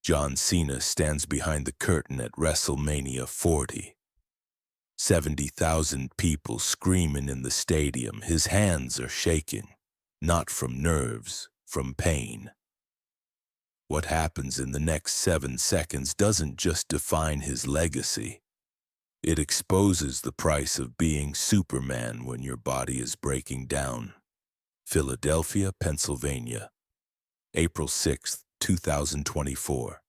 John Cena stands behind the curtain at WrestleMania 40. 70,000 people screaming in the stadium. His hands are shaking, not from nerves, from pain. What happens in the next 7 seconds doesn't just define his legacy. It exposes the price of being Superman when your body is breaking down. Philadelphia, Pennsylvania, April 6, 2024.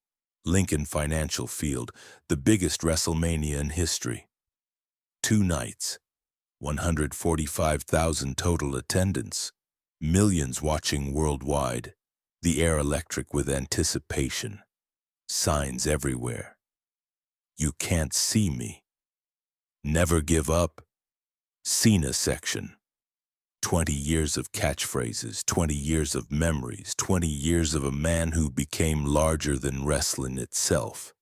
Lincoln Financial Field, the biggest WrestleMania in history. 2 nights, 145,000 total attendance, millions watching worldwide, the air electric with anticipation, signs everywhere. You can't see me. Never give up. Cena section. 20 years of catchphrases, 20 years of memories, 20 years of a man who became larger than wrestling itself.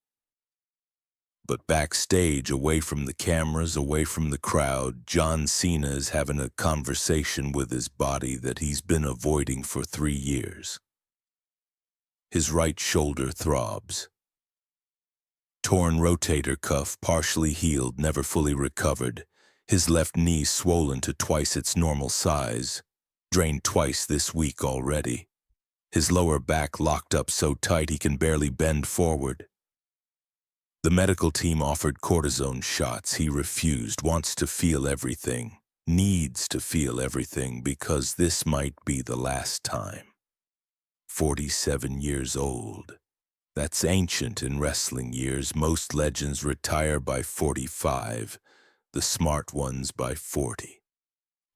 But backstage, away from the cameras, away from the crowd, John Cena is having a conversation with his body that he's been avoiding for 3 years. His right shoulder throbs. Torn rotator cuff, partially healed, never fully recovered. His left knee swollen to twice its normal size, drained twice this week already. His lower back locked up so tight he can barely bend forward. The medical team offered cortisone shots. He refused, wants to feel everything, needs to feel everything because this might be the last time. 47 years old. That's ancient in wrestling years. Most legends retire by 45. The smart ones by 40.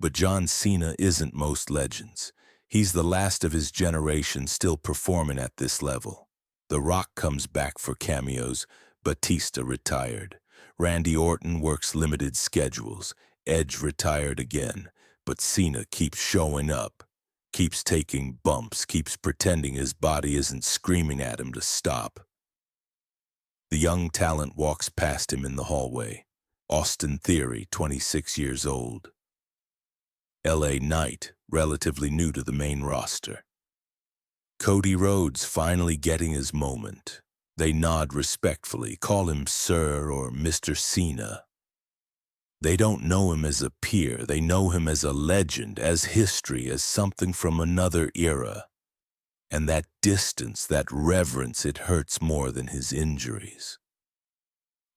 But John Cena isn't most legends. He's the last of his generation still performing at this level. The Rock comes back for cameos. Batista retired. Randy Orton works limited schedules. Edge retired again. But Cena keeps showing up, keeps taking bumps, keeps pretending his body isn't screaming at him to stop. The young talent walks past him in the hallway. Austin Theory, 26 years old. LA Knight, relatively new to the main roster. Cody Rhodes finally getting his moment. They nod respectfully, call him Sir or Mr. Cena. They don't know him as a peer, they know him as a legend, as history, as something from another era. And that distance, that reverence, it hurts more than his injuries.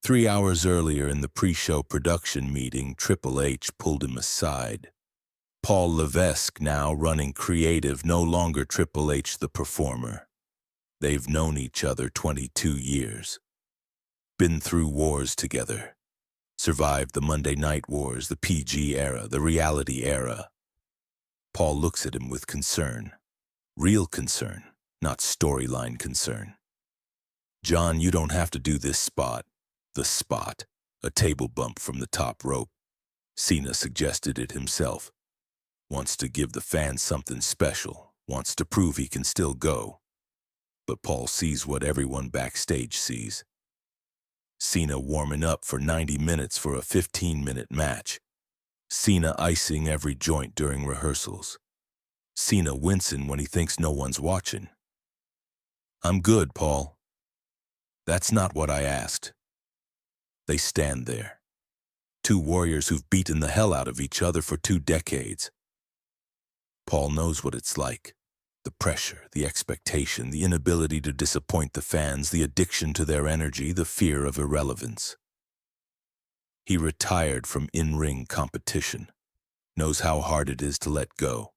3 hours earlier in the pre-show production meeting, Triple H pulled him aside. Paul Levesque now running creative, no longer Triple H the performer. They've known each other 22 years. Been through wars together. Survived the Monday Night Wars, the PG era, the reality era. Paul looks at him with concern. Real concern, not storyline concern. John, you don't have to do this spot. The spot, a table bump from the top rope. Cena suggested it himself. Wants to give the fans something special, wants to prove he can still go. But Paul sees what everyone backstage sees. Cena warming up for 90 minutes for a 15-minute match. Cena icing every joint during rehearsals. Cena wincing when he thinks no one's watching. I'm good, Paul. That's not what I asked. They stand there. 2 warriors who've beaten the hell out of each other for 2 decades. Paul knows what it's like. The pressure, the expectation, the inability to disappoint the fans, the addiction to their energy, the fear of irrelevance. He retired from in-ring competition. Knows how hard it is to let go.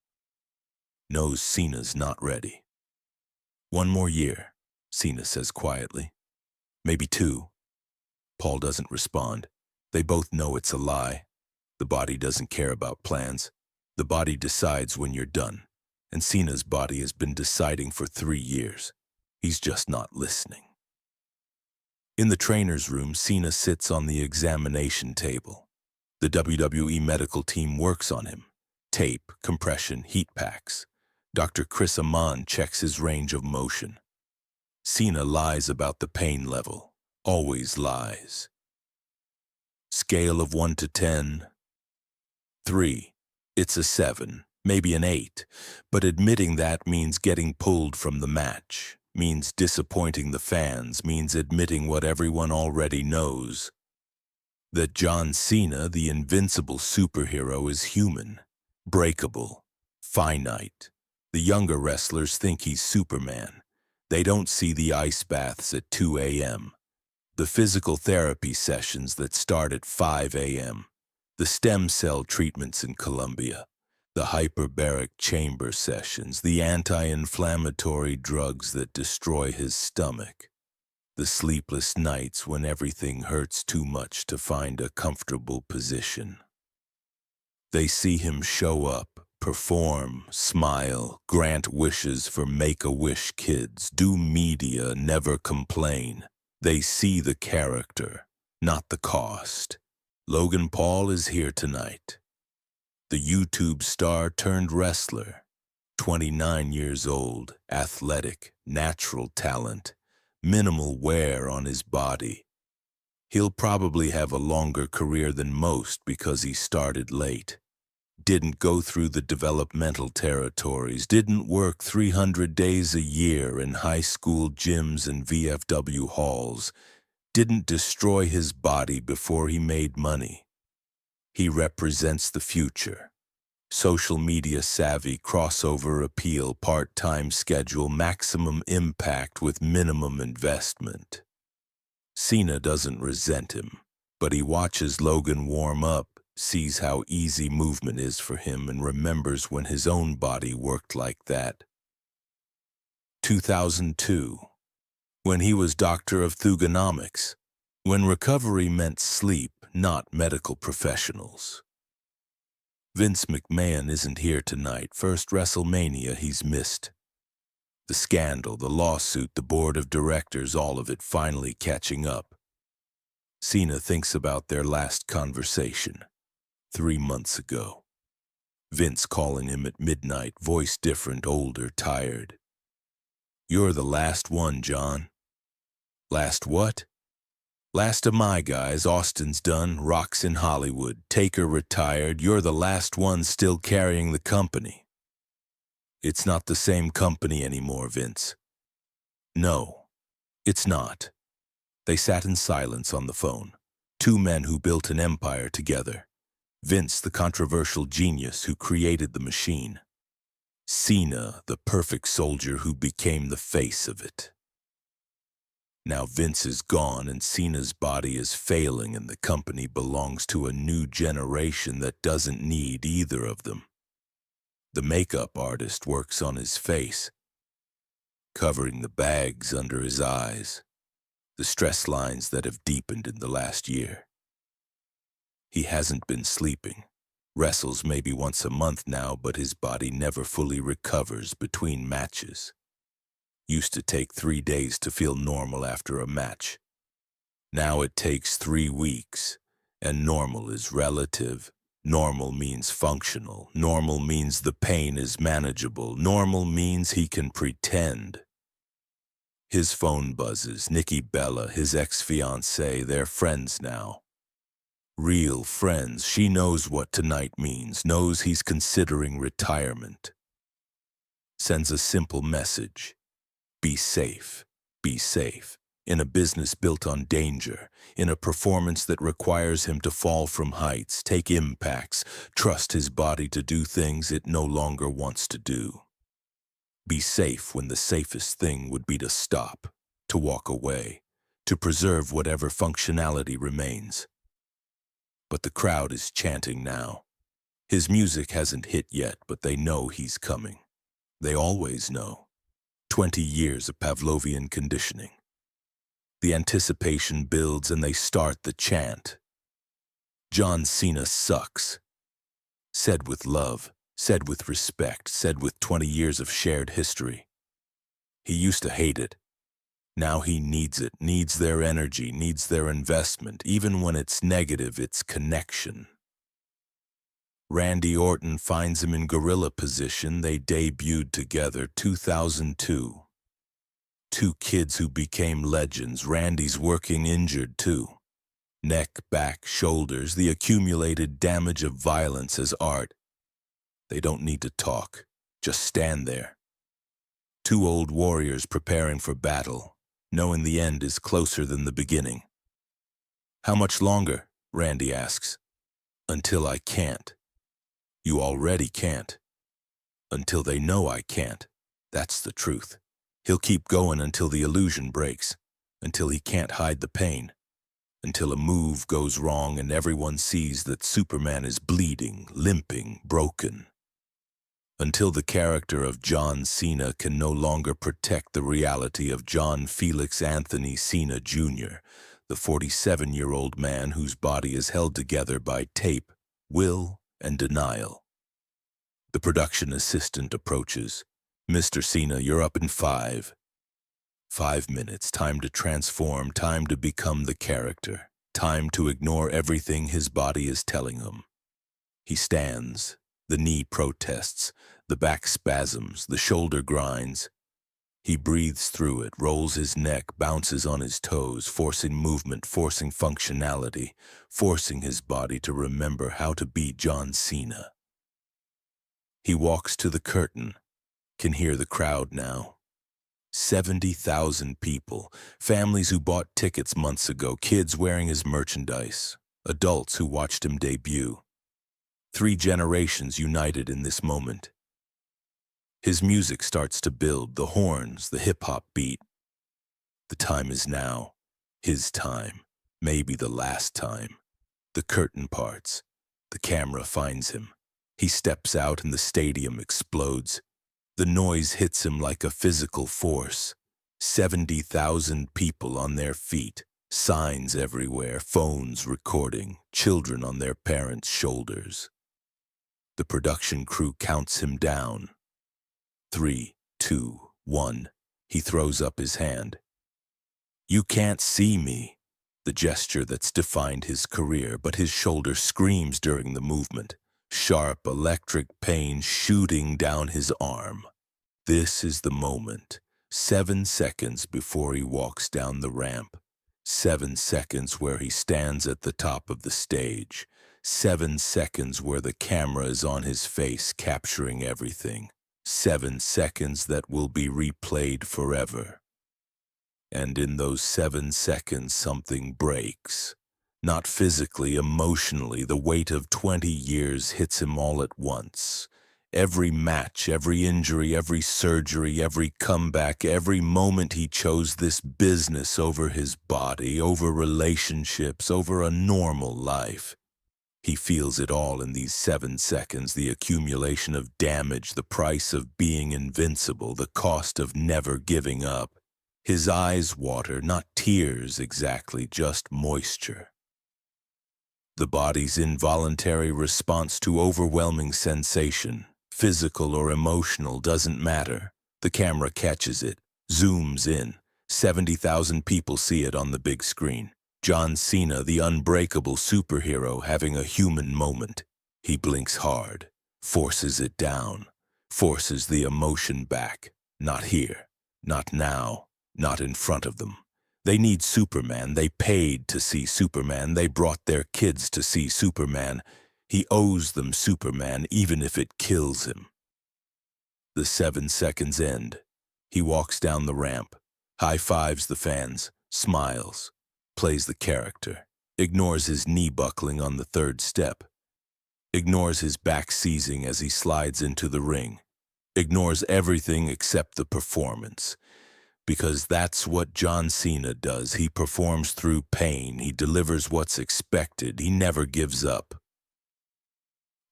Knows Cena's not ready. 1 more year, Cena says quietly. Maybe 2. Paul doesn't respond. They both know it's a lie. The body doesn't care about plans. The body decides when you're done. And Cena's body has been deciding for 3 years. He's just not listening. In the trainer's room, Cena sits on the examination table. The WWE medical team works on him. Tape, compression, heat packs. Dr. Chris Amon checks his range of motion. Cena lies about the pain level. Always lies. Scale of 1 to 10. 3. It's a 7, maybe an 8, but admitting that means getting pulled from the match. means disappointing the fans, means admitting what everyone already knows. That John Cena, the invincible superhero, is human, breakable, finite. The younger wrestlers think he's Superman. They don't see the ice baths at 2 a.m., the physical therapy sessions that start at 5 a.m., the stem cell treatments in Colombia, the hyperbaric chamber sessions, the anti-inflammatory drugs that destroy his stomach, the sleepless nights when everything hurts too much to find a comfortable position. They see him show up, perform, smile, grant wishes for Make-A-Wish kids, do media, never complain. They see the character, not the cost. Logan Paul is here tonight. The YouTube star turned wrestler, 29 years old, athletic, natural talent, minimal wear on his body. He'll probably have a longer career than most because he started late. Didn't go through the developmental territories, didn't work 300 days a year in high school gyms and VFW halls, didn't destroy his body before he made money. He represents the future. Social media savvy, crossover appeal, part-time schedule, maximum impact with minimum investment. Cena doesn't resent him, but he watches Logan warm up, sees how easy movement is for him, and remembers when his own body worked like that. 2002, when he was doctor of thugonomics, when recovery meant sleep, not medical professionals. Vince McMahon isn't here tonight. First WrestleMania he's missed. The scandal, the lawsuit, the board of directors, all of it finally catching up. Cena thinks about their last conversation, 3 months ago. Vince calling him at midnight, voice different, older, tired. "You're the last one, John." "Last what?" "Last of my guys. Austin's done, Rock's in Hollywood, Taker retired. You're the last one still carrying the company." "It's not the same company anymore, Vince." "No, it's not." They sat in silence on the phone. Two men who built an empire together. Vince, the controversial genius who created the machine. Cena, the perfect soldier who became the face of it. Now Vince is gone and Cena's body is failing, and the company belongs to a new generation that doesn't need either of them. The makeup artist works on his face, covering the bags under his eyes, the stress lines that have deepened in the last year. He hasn't been sleeping. Wrestles maybe once a month now, but his body never fully recovers between matches. Used to take 3 days to feel normal after a match. Now it takes 3 weeks, and normal is relative. Normal means functional. Normal means the pain is manageable. Normal means he can pretend. His phone buzzes. Nikki Bella, his ex-fiancée, they're friends now. Real friends. She knows what tonight means, knows he's considering retirement. Sends a simple message. Be safe. Be safe. In a business built on danger, in a performance that requires him to fall from heights, take impacts, trust his body to do things it no longer wants to do. Be safe when the safest thing would be to stop, to walk away, to preserve whatever functionality remains. But the crowd is chanting now. His music hasn't hit yet, but they know he's coming. They always know. 20 years of Pavlovian conditioning. The anticipation builds and they start the chant. John Cena sucks. Said with love, said with respect, said with 20 years of shared history. He used to hate it. Now he needs it, needs their energy, needs their investment. Even when it's negative, it's connection. Randy Orton finds him in gorilla position. They debuted together 2002. 2 kids who became legends. Randy's working injured too. Neck, back, shoulders, the accumulated damage of violence as art. They don't need to talk, just stand there. Two old warriors preparing for battle, knowing the end is closer than the beginning. How much longer? Randy asks. Until I can't. You already can't. Until they know I can't. That's the truth. He'll keep going until the illusion breaks, until he can't hide the pain, until a move goes wrong and everyone sees that Superman is bleeding, limping, broken. Until the character of John Cena can no longer protect the reality of John Felix Anthony Cena Jr., the 47-year-old man whose body is held together by tape, will, and denial. The production assistant approaches. Mr. Cena, you're up in 5. 5 minutes, time to transform, time to become the character, time to ignore everything his body is telling him. He stands, the knee protests, the back spasms, the shoulder grinds. He breathes through it, rolls his neck, bounces on his toes, forcing movement, forcing functionality, forcing his body to remember how to be John Cena. He walks to the curtain, can hear the crowd now. 70,000 people, families who bought tickets months ago, kids wearing his merchandise, adults who watched him debut. 3 generations united in this moment. His music starts to build, the horns, the hip-hop beat. The time is now. His time. Maybe the last time. The curtain parts. The camera finds him. He steps out and the stadium explodes. The noise hits him like a physical force. 70,000 people on their feet. Signs everywhere, phones recording, children on their parents' shoulders. The production crew counts him down. 3, 2, 1. He throws up his hand. You can't see me, the gesture that's defined his career, but his shoulder screams during the movement. Sharp electric pain shooting down his arm. This is the moment. 7 seconds before he walks down the ramp. 7 seconds where he stands at the top of the stage. 7 seconds where the camera is on his face, capturing everything. 7 seconds that will be replayed forever. And in those 7 seconds, something breaks. Not physically, emotionally, the weight of 20 years hits him all at once. Every match, every injury, every surgery, every comeback, every moment he chose this business over his body, over relationships, over a normal life. He feels it all in these 7 seconds, the accumulation of damage, the price of being invincible, the cost of never giving up. His eyes water, not tears exactly, just moisture. The body's involuntary response to overwhelming sensation, physical or emotional, doesn't matter. The camera catches it, zooms in. 70,000 people see it on the big screen. John Cena, the unbreakable superhero, having a human moment. He blinks hard, forces it down, forces the emotion back. Not here, not now, not in front of them. They need Superman. They paid to see Superman. They brought their kids to see Superman. He owes them Superman, even if it kills him. The 7 seconds end. He walks down the ramp, high-fives the fans, smiles, plays the character, ignores his knee buckling on the 3rd step, ignores his back seizing as he slides into the ring, ignores everything except the performance. Because that's what John Cena does. He performs through pain. He delivers what's expected. He never gives up.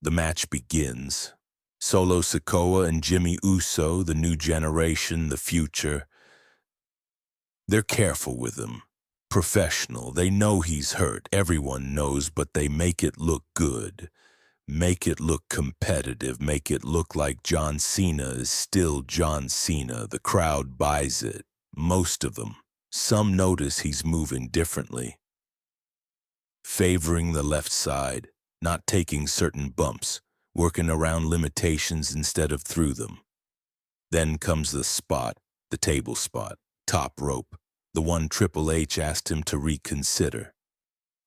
The match begins. Solo Sikoa and Jimmy Uso, the new generation, the future. They're careful with him. Professional. They know he's hurt. Everyone knows, but they make it look good. Make it look competitive. Make it look like John Cena is still John Cena. The crowd buys it. Most of them. Some notice he's moving differently. Favoring the left side, not taking certain bumps, working around limitations instead of through them. Then comes the spot, the table spot, top rope, the one Triple H asked him to reconsider,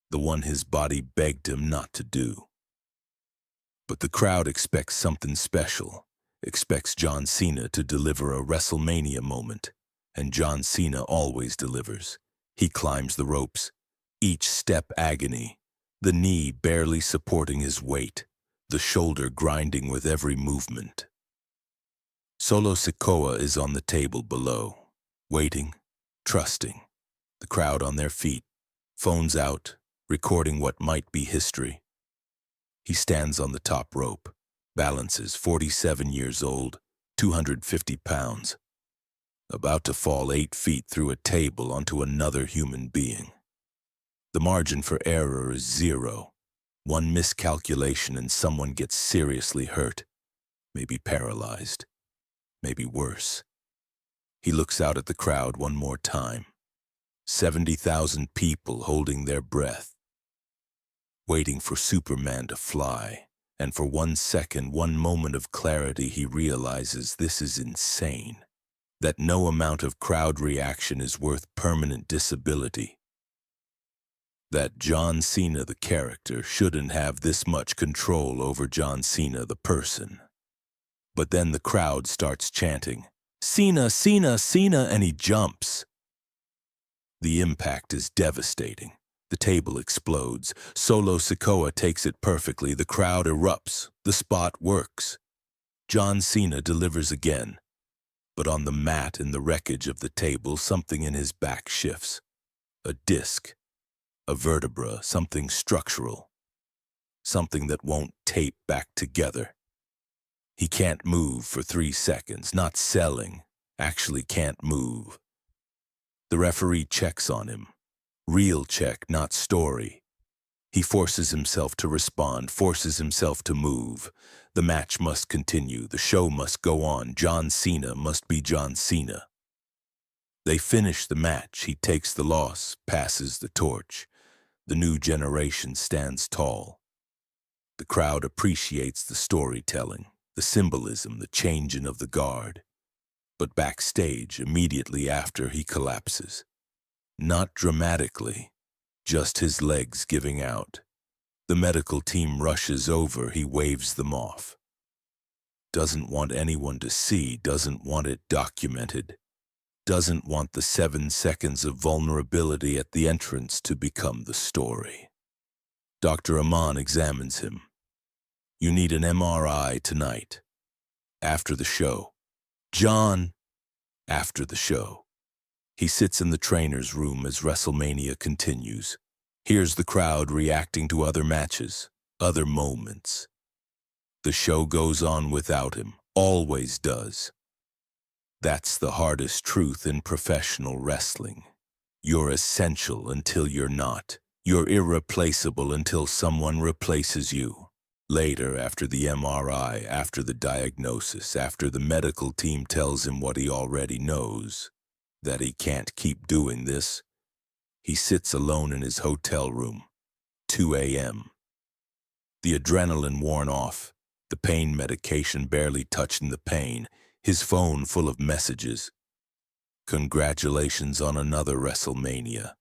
the one his body begged him not to do. But the crowd expects something special, expects John Cena to deliver a WrestleMania moment, and John Cena always delivers. He climbs the ropes, each step agony, the knee barely supporting his weight, the shoulder grinding with every movement. Solo Sikoa is on the table below, waiting, trusting, the crowd on their feet, phones out, recording what might be history. He stands on the top rope, balances 47 years old, 250 pounds, about to fall 8 feet through a table onto another human being. The margin for error is 0. One miscalculation and someone gets seriously hurt, maybe paralyzed, maybe worse. He looks out at the crowd one more time. 70,000 people holding their breath, waiting for Superman to fly, and for 1 second, 1 moment of clarity, he realizes this is insane, that no amount of crowd reaction is worth permanent disability, that John Cena, the character, shouldn't have this much control over John Cena, the person. But then the crowd starts chanting, "Cena, Cena, Cena," and he jumps. The impact is devastating. The table explodes. Solo Sikoa takes it perfectly. The crowd erupts. The spot works. John Cena delivers again. But on the mat in the wreckage of the table, something in his back shifts. A disc, a vertebra, something structural. Something that won't tape back together. He can't move for 3 seconds, not selling, actually can't move. The referee checks on him. Real check, not story. He forces himself to respond, forces himself to move. The match must continue. The show must go on. John Cena must be John Cena. They finish the match. He takes the loss, passes the torch. The new generation stands tall. The crowd appreciates the storytelling, the symbolism, the changing of the guard. But backstage, immediately after, he collapses. Not dramatically, just his legs giving out. The medical team rushes over, he waves them off. Doesn't want anyone to see, doesn't want it documented. Doesn't want the 7 seconds of vulnerability at the entrance to become the story. Dr. Aman examines him. "You need an MRI tonight. After the show." "John!" After the show. He sits in the trainer's room as WrestleMania continues. Hears the crowd reacting to other matches, other moments. The show goes on without him, always does. That's the hardest truth in professional wrestling. You're essential until you're not. You're irreplaceable until someone replaces you. Later, after the MRI, after the diagnosis, after the medical team tells him what he already knows, that he can't keep doing this, he sits alone in his hotel room, 2 a.m. The adrenaline worn off, the pain medication barely touching the pain, his phone full of messages. Congratulations on another WrestleMania.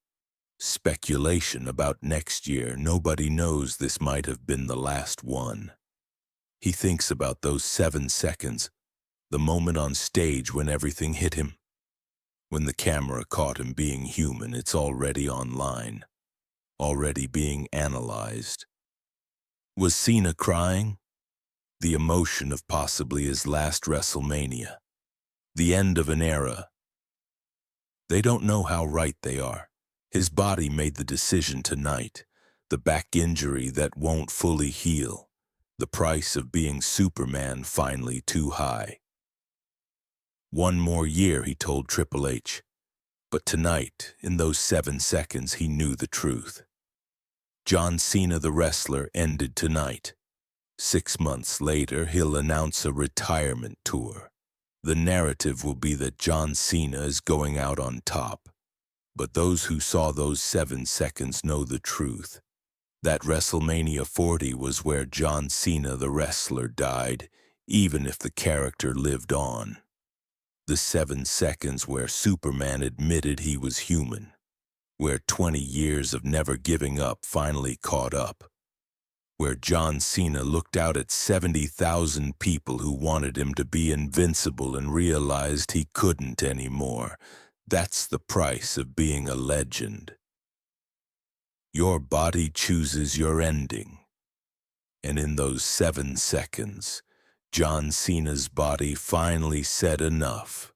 Speculation about next year. Nobody knows this might have been the last one. He thinks about those 7 seconds, the moment on stage when everything hit him. When the camera caught him being human, it's already online, already being analyzed. Was Cena crying? The emotion of possibly his last WrestleMania. The end of an era. They don't know how right they are. His body made the decision tonight. The back injury that won't fully heal. The price of being Superman finally too high. 1 more year, he told Triple H. But tonight, in those 7 seconds, he knew the truth. John Cena, the wrestler, ended tonight. 6 months later, he'll announce a retirement tour. The narrative will be that John Cena is going out on top. But those who saw those 7 seconds know the truth. That WrestleMania 40 was where John Cena, the wrestler, died, even if the character lived on. The 7 seconds where Superman admitted he was human, where 20 years of never giving up finally caught up. where John Cena looked out at 70,000 people who wanted him to be invincible and realized he couldn't anymore. That's the price of being a legend. Your body chooses your ending. And in those 7 seconds, John Cena's body finally said enough.